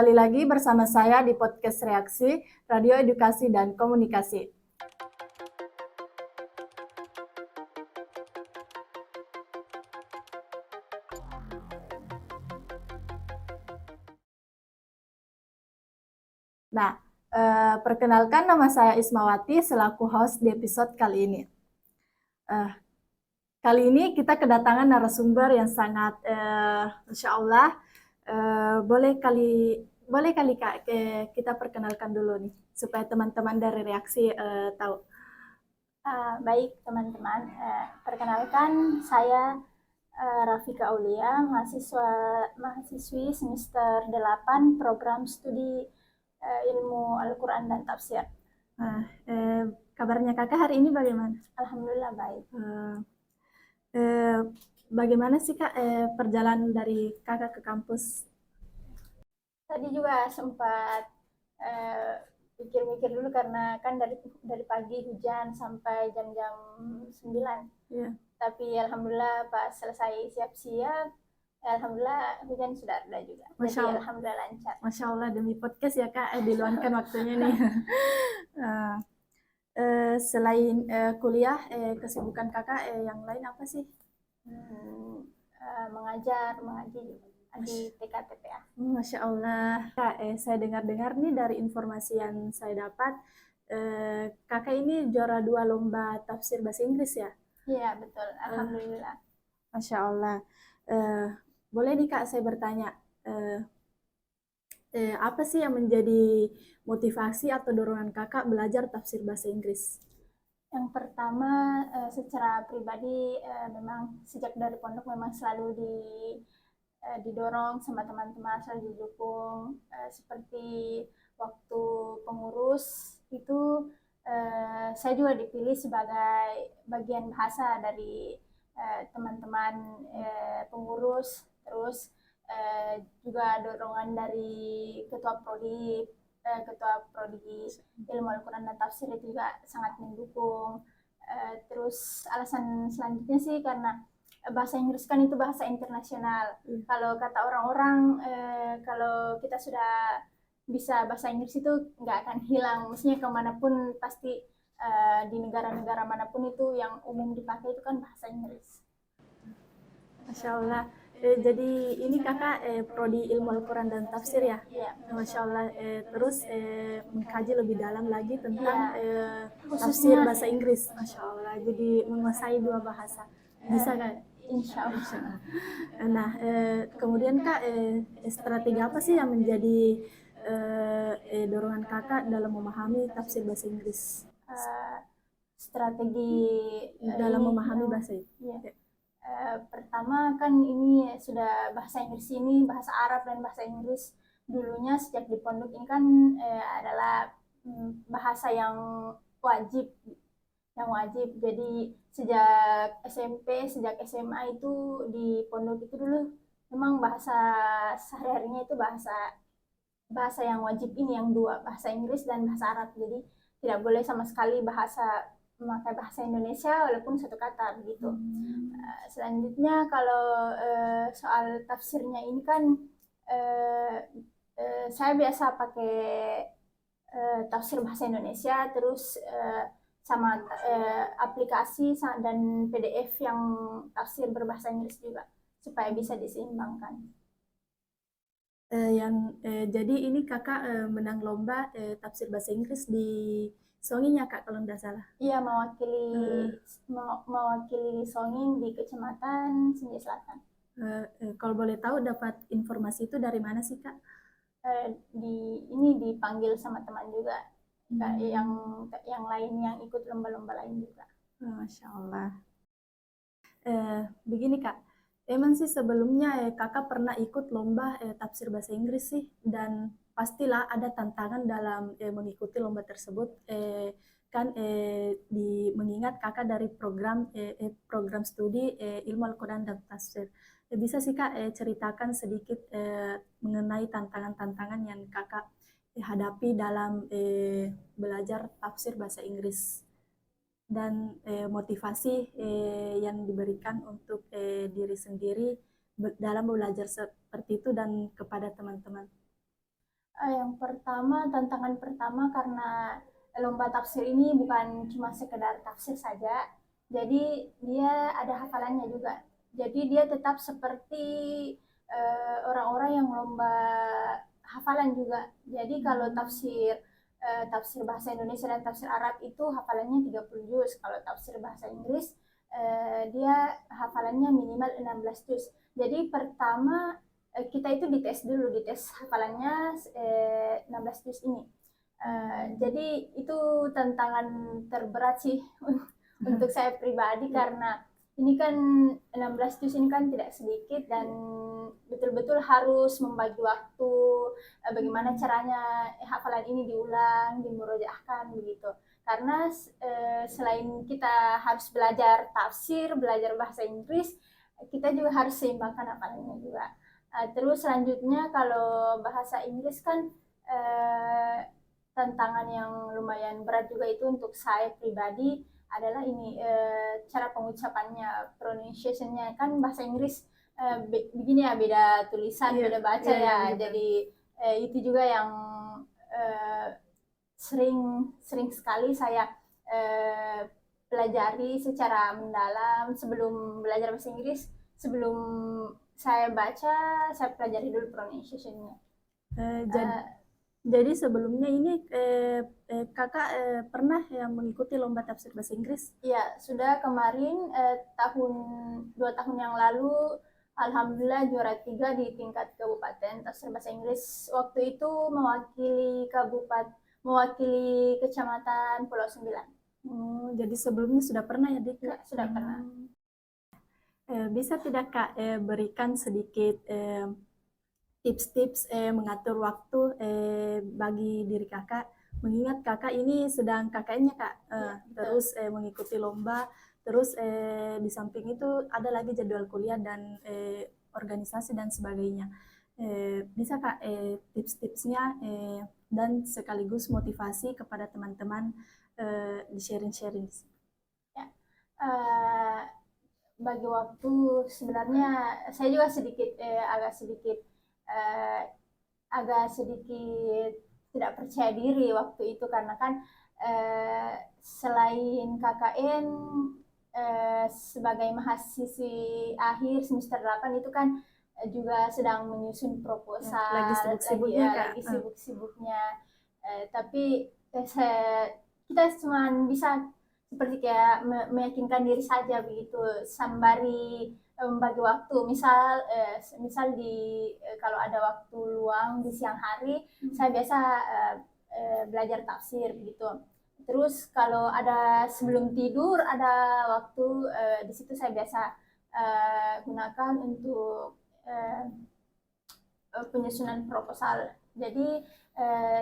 Kembali lagi bersama saya di podcast Reaksi, Radio Edukasi dan Komunikasi. Nah, perkenalkan nama saya Ismawati selaku host di episode kali ini. Kali ini kita kedatangan narasumber yang sangat, Masya Allah, boleh kali Kak, kita perkenalkan dulu nih, supaya teman-teman dari Reaksi tahu. Baik teman-teman, perkenalkan saya Rafika Aulia, mahasiswi semester 8 program studi ilmu Al-Quran dan Tafsir. Kabarnya kakak hari ini bagaimana? Alhamdulillah baik. Bagaimana sih Kak perjalanan dari kakak ke kampus? Tadi juga sempat pikir-pikir dulu karena kan dari pagi hujan sampai jam-jam 9. Yeah. Tapi alhamdulillah pas selesai siap-siap, alhamdulillah hujan sudah ada juga. Masya Allah. Jadi alhamdulillah lancar. Masya Allah, demi podcast ya Kak, diluangkan waktunya nih. Selain kuliah, kesibukan kakak yang lain apa sih? Mengaji juga di TKTPA. Masya Allah. Kak, saya dengar-dengar nih dari informasi yang saya dapat, kakak ini juara 2 lomba tafsir bahasa Inggris ya? Iya betul, alhamdulillah. Masya Allah. Boleh nih Kak saya bertanya, apa sih yang menjadi motivasi atau dorongan kakak belajar tafsir bahasa Inggris? Yang pertama, secara pribadi memang sejak dari pondok memang selalu didorong sama teman-teman, selalu didukung. Seperti waktu pengurus itu saya juga dipilih sebagai bagian bahasa dari teman-teman pengurus. Terus juga dorongan dari ketua prodi ilmu Al-Quran dan Tafsir itu juga sangat mendukung. Terus alasan selanjutnya sih karena bahasa Inggris kan itu bahasa internasional. Kalau kata orang-orang, kalau kita sudah bisa bahasa Inggris itu nggak akan hilang. Maksudnya kemanapun pasti di negara-negara manapun itu yang umum dipakai itu kan bahasa Inggris. Masya Allah. Jadi ini kakak prodi ilmu Al-Quran dan Tafsir ya? Iya. Masya Allah. Terus mengkaji lebih dalam lagi tentang Khususnya tafsir bahasa Inggris. Masya Allah. Jadi menguasai 2 bahasa. Bisa kan? Insya Allah. Nah, kemudian Kak, strategi apa sih yang menjadi dorongan kakak dalam memahami tafsir bahasa Inggris? Strategi dalam memahami bahasa itu? Iya. Pertama kan ini sudah bahasa Inggris ini, bahasa Arab dan bahasa Inggris dulunya sejak di pondok ini kan adalah bahasa yang wajib. Jadi sejak SMP, sejak SMA itu di pondok itu dulu memang bahasa sehari-harinya itu bahasa yang wajib ini yang 2, bahasa Inggris dan bahasa Arab. Jadi tidak boleh sama sekali memakai bahasa Indonesia walaupun satu kata begitu. Selanjutnya kalau soal tafsirnya ini kan saya biasa pakai tafsir bahasa Indonesia terus sama aplikasi dan PDF yang tafsir berbahasa Inggris juga supaya bisa diseimbangkan. Jadi ini kakak menang lomba tafsir bahasa Inggris di Songing ya Kak kalau tidak salah? Iya, mewakili Songing di Kecamatan Senja Selatan. Kalau boleh tahu dapat informasi itu dari mana sih Kak? Ini dipanggil sama teman juga, yang lain yang ikut lomba-lomba lain juga. Masya Allah. Begini Kak, emang sih sebelumnya kakak pernah ikut lomba tafsir bahasa Inggris sih, dan pastilah ada tantangan dalam mengikuti lomba tersebut. Mengingat kakak dari program studi ilmu Al-Quran dan Tafsir. Bisa sih Kak ceritakan sedikit mengenai tantangan-tantangan yang kakak hadapi dalam belajar tafsir bahasa Inggris, dan motivasi yang diberikan untuk diri sendiri dalam belajar seperti itu dan kepada teman-teman. Yang pertama, tantangan pertama karena lomba tafsir ini bukan cuma sekedar tafsir saja, jadi dia ada hafalannya juga. Jadi dia tetap seperti orang-orang yang lomba hafalan juga. Jadi kalau tafsir bahasa Indonesia dan tafsir Arab itu hafalannya 30 juz. Kalau tafsir bahasa Inggris dia hafalannya minimal 16 juz. Jadi pertama kita itu dites dulu, dites hafalannya 16 juz ini. Jadi itu tantangan terberat sih untuk saya pribadi karena ini kan 16 juz ini kan tidak sedikit dan betul-betul harus membagi waktu bagaimana caranya hafalan ini diulang, dimurojaahkan begitu. Karena selain kita harus belajar tafsir, belajar bahasa Inggris, kita juga harus seimbangkan hafalannya juga. Terus selanjutnya kalau bahasa Inggris kan tantangan yang lumayan berat juga itu untuk saya pribadi adalah ini cara pengucapannya, pronunciation-nya kan bahasa Inggris begini ya, beda tulisan, beda baca ya. Jadi itu juga yang sering sekali saya pelajari secara mendalam sebelum belajar bahasa Inggris. Sebelum saya baca, saya pelajari dulu pronunciation-nya. Jadi sebelumnya ini kakak pernah yang mengikuti lomba tafsir bahasa Inggris? Iya, sudah kemarin 2 tahun yang lalu, alhamdulillah juara 3 di tingkat kabupaten tafsir bahasa Inggris. Waktu itu mewakili kecamatan Pulau Sembilan. Jadi sebelumnya sudah pernah ya, Dik? Ya, sudah pernah. Bisa tidak Kak berikan sedikit tips-tips mengatur waktu bagi diri kakak, mengingat kakak ini sedang KKN-nya Kak, terus mengikuti lomba, terus di samping itu ada lagi jadwal kuliah dan organisasi dan sebagainya. Bisa Kak tips-tipsnya dan sekaligus motivasi kepada teman-teman di sharing-sharing. Ya. Bagi waktu sebenarnya saya juga agak sedikit tidak percaya diri waktu itu karena kan selain KKN sebagai mahasiswi akhir semester 8 itu kan juga sedang menyusun proposal, lagi sibuk-sibuknya lagi sibuk-sibuknya, tapi kita cuma bisa seperti kayak meyakinkan diri saja begitu, sembari membagi waktu. Misal kalau ada waktu luang di siang hari, saya biasa belajar tafsir begitu. Terus kalau ada sebelum tidur ada waktu, di situ saya biasa gunakan untuk penyusunan proposal. Jadi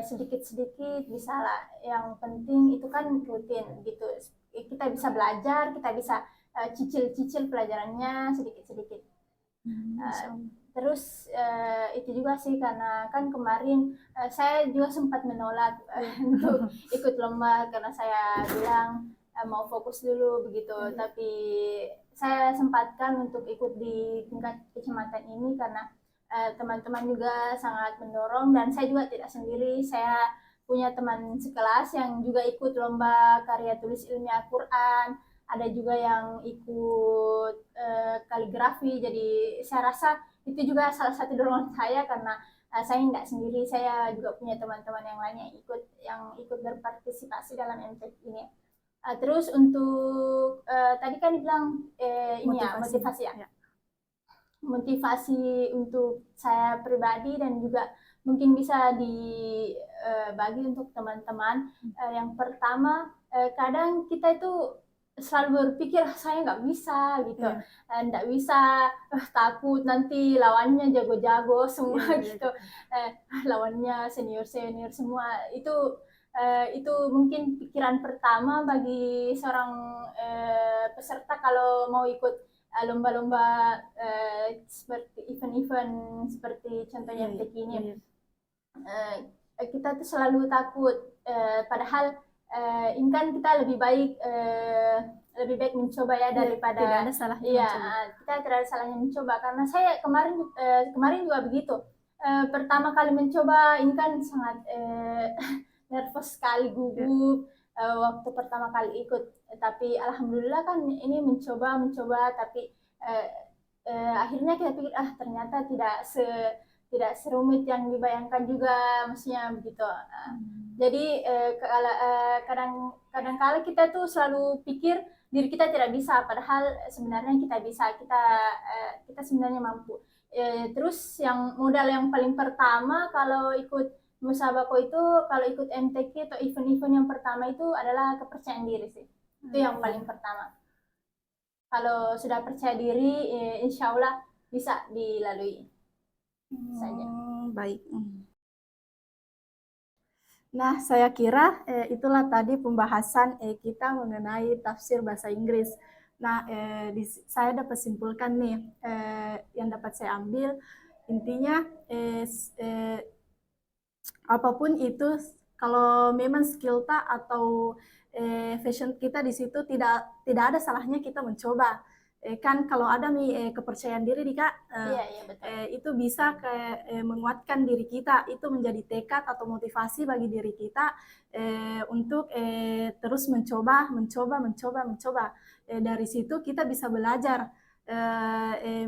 sedikit-sedikit bisa lah. Yang penting itu kan rutin gitu. Kita bisa belajar, kita bisa cicil-cicil pelajarannya sedikit-sedikit. Terus itu juga sih karena kan kemarin saya juga sempat menolak untuk ikut lomba karena saya bilang mau fokus dulu begitu. Tapi saya sempatkan untuk ikut di tingkat kecamatan ini karena teman-teman juga sangat mendorong dan saya juga tidak sendiri. Saya punya teman sekelas yang juga ikut lomba karya tulis ilmiah Quran, ada juga yang ikut kaligrafi. Jadi saya rasa itu juga salah satu dorongan saya karena saya tidak sendiri, saya juga punya teman-teman yang lainnya yang ikut berpartisipasi dalam MTEK ini. Terus untuk tadi kan dibilang motivasi ya. Motivasi untuk saya pribadi dan juga mungkin bisa dibagi untuk teman-teman. Yang pertama, kadang kita itu selalu berpikir saya nggak bisa gitu, nggak bisa, takut nanti lawannya jago-jago semua gitu, lawannya senior-senior semua. Itu mungkin pikiran pertama bagi seorang peserta kalau mau ikut lomba-lomba seperti event-event seperti contohnya MTQ ini. Kita tuh selalu takut, padahal ini kan kita lebih baik mencoba ya daripada tidak ada salahnya mencoba. Kita tidak ada salahnya mencoba karena saya kemarin juga begitu. pertama kali mencoba ini kan sangat nervous sekali, gugup waktu pertama kali ikut. Tapi alhamdulillah kan ini mencoba tapi akhirnya kita pikir ternyata tidak serumit yang dibayangkan juga, maksudnya begitu. Jadi kadang kala kita tuh selalu pikir diri kita tidak bisa, padahal sebenarnya kita bisa, kita sebenarnya mampu. Terus yang modal yang paling pertama kalau ikut Musabako itu, kalau ikut MTQ atau event-event yang pertama itu adalah kepercayaan diri sih. Itu yang paling pertama. Kalau sudah percaya diri, insya Allah bisa dilalui saja. Baik. Nah, saya kira itulah tadi pembahasan kita mengenai tafsir bahasa Inggris. Nah, saya dapat simpulkan nih, yang dapat saya ambil, intinya apapun itu, kalau memang skill tak atau fashion kita di situ tidak ada salahnya kita mencoba. Kan kalau ada nih kepercayaan diri nih Kak, Iya, betul. itu bisa menguatkan diri kita, itu menjadi tekad atau motivasi bagi diri kita untuk terus mencoba. Dari situ kita bisa belajar.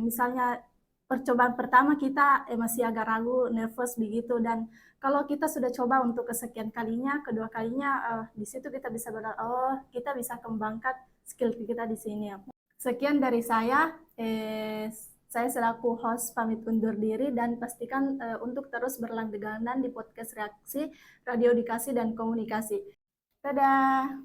Misalnya percobaan pertama kita masih agak ragu, nervous begitu, dan kalau kita sudah coba untuk kesekian kalinya, kedua kalinya, di situ kita bisa kita bisa kembangkan skill kita di sini. Sekian dari saya. Saya selaku host pamit undur diri dan pastikan untuk terus berlangganan di podcast Reaksi, Radio Edukasi dan Komunikasi. Dadah!